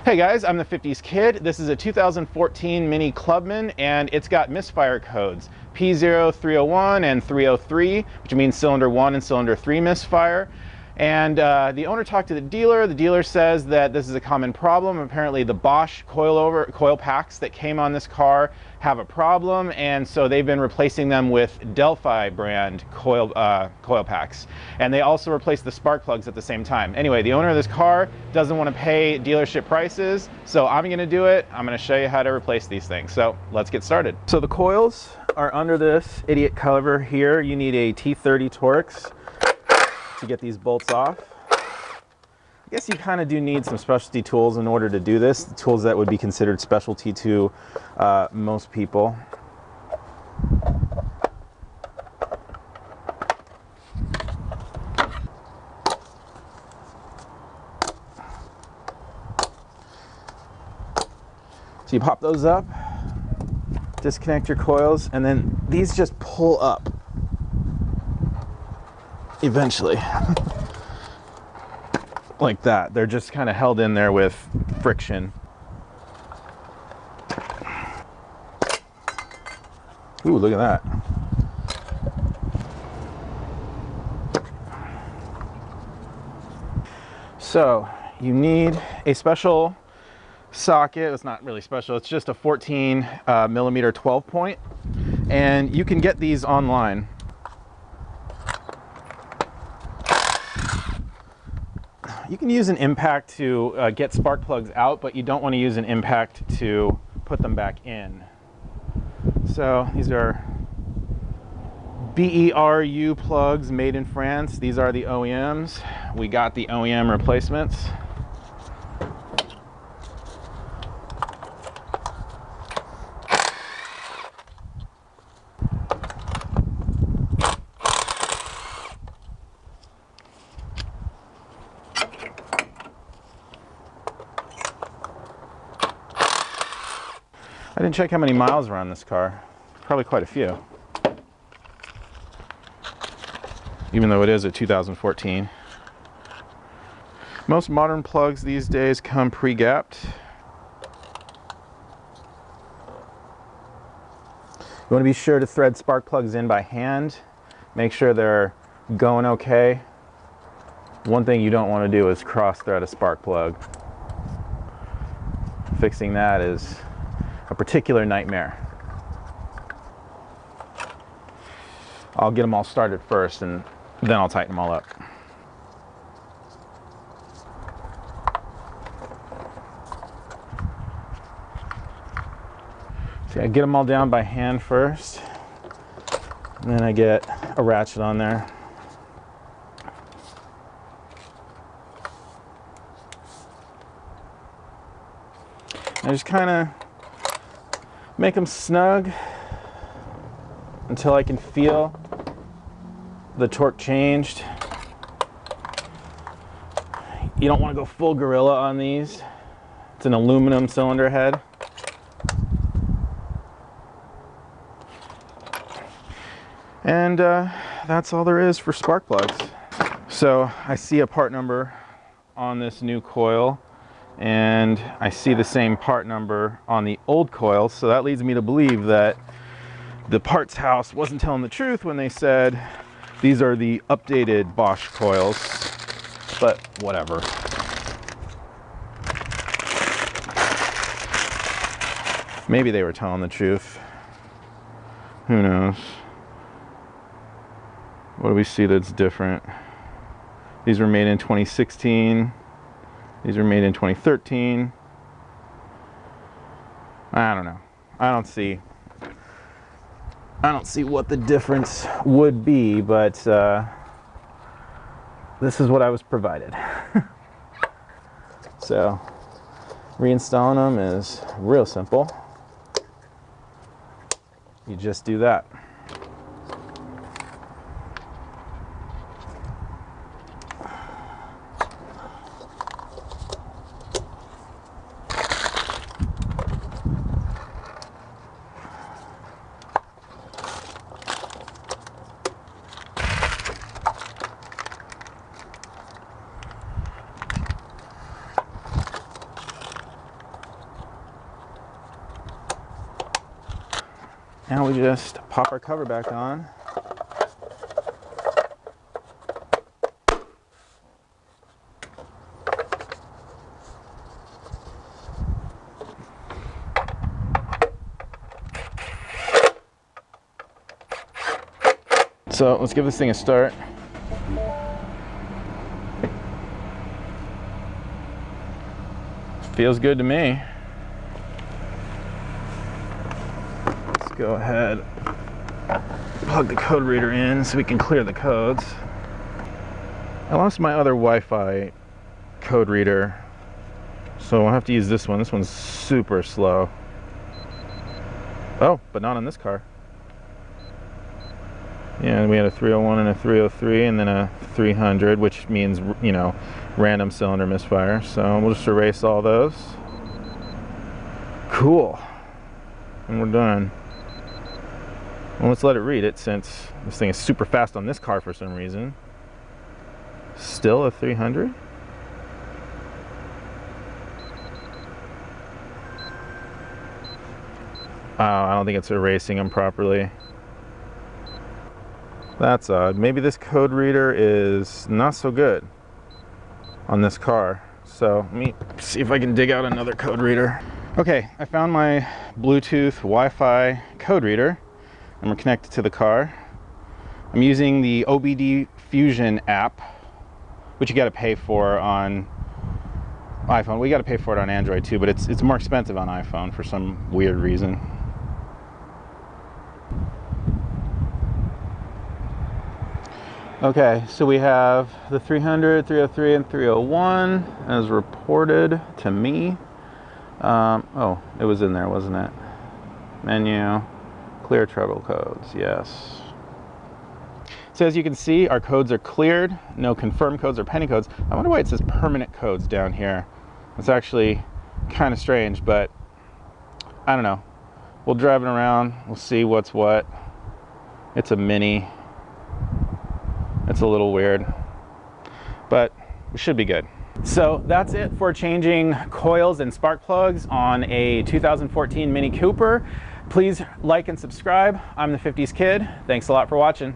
Hey guys, I'm the 50s Kid. This is a 2014 Mini Clubman and it's got misfire codes P0, 301 and 303, which means cylinder 1 and cylinder 3 misfire. And the owner talked to the dealer. The dealer says that this is a common problem. Apparently the Bosch coil packs that came on this car have a problem, and so they've been replacing them with Delphi brand coil packs. And they also replaced the spark plugs at the same time. Anyway, the owner of this car doesn't want to pay dealership prices, so I'm going to do it. I'm going to show you how to replace these things. So let's get started. So the coils are under this idiot cover here. You need a T30 Torx to get these bolts off. I guess you kind of do need some specialty tools in order to do this, the tools that would be considered specialty to most people. So you pop those up, disconnect your coils, and then these just pull up eventually. Like that. They're just kind of held in there with friction. Ooh, look at that. So you need a special socket. It's not really special. It's just a 14 millimeter 12 point, and you can get these online. You can use an impact to get spark plugs out, but you don't want to use an impact to put them back in. So these are BERU plugs made in France. These are the OEMs. We got the OEM replacements. I didn't check how many miles were on this car. Probably quite a few. Even though it is a 2014. Most modern plugs these days come pre-gapped. You want to be sure to thread spark plugs in by hand. Make sure they're going okay. One thing you don't want to do is cross-thread a spark plug. Fixing that is a particular nightmare. I'll get them all started first and then I'll tighten them all up. See, I get them all down by hand first, and then I get a ratchet on there. I just kind of make them snug until I can feel the torque changed. You don't want to go full gorilla on these. It's an aluminum cylinder head. And that's all there is for spark plugs. So I see a part number on this new coil, and I see the same part number on the old coil, so that leads me to believe that the parts house wasn't telling the truth when they said these are the updated Bosch coils, but whatever. Maybe they were telling the truth. Who knows? What do we see that's different? These were made in 2016. These were made in 2013. I don't know. I don't see what the difference would be, but this is what I was provided. So reinstalling them is real simple. You just do that. Now we just pop our cover back on. So let's give this thing a start. Feels good to me. Let's go ahead, plug the code reader in so we can clear the codes. I lost my other Wi-Fi code reader, so I'll have to use this one. This one's super slow. Oh, but not on this car. Yeah, we had a 301 and a 303 and then a 300, which means, you know, random cylinder misfire. So we'll just erase all those. Cool. And we're done. Well, let's let it read it, since this thing is super fast on this car for some reason. Still a 300? Oh, I don't think it's erasing them properly. That's odd. Maybe this code reader is not so good on this car. So let me see if I can dig out another code reader. Okay, I found my Bluetooth Wi-Fi code reader. I'm gonna connect it to the car. I'm using the OBD Fusion app, which you gotta pay for on iPhone. We gotta pay for it on Android too, but it's more expensive on iPhone for some weird reason. Okay, so we have the 300, 303, and 301 as reported to me. Oh, it was in there, wasn't it? Menu, clear trouble codes, yes. So as you can see, our codes are cleared. No confirmed codes or pending codes. I wonder why it says permanent codes down here. It's actually kind of strange, but I don't know. We'll drive it around, we'll see what's what. It's a Mini. It's a little weird, but we should be good. So that's it for changing coils and spark plugs on a 2014 Mini Cooper. Please like and subscribe. I'm the 50s Kid. Thanks a lot for watching.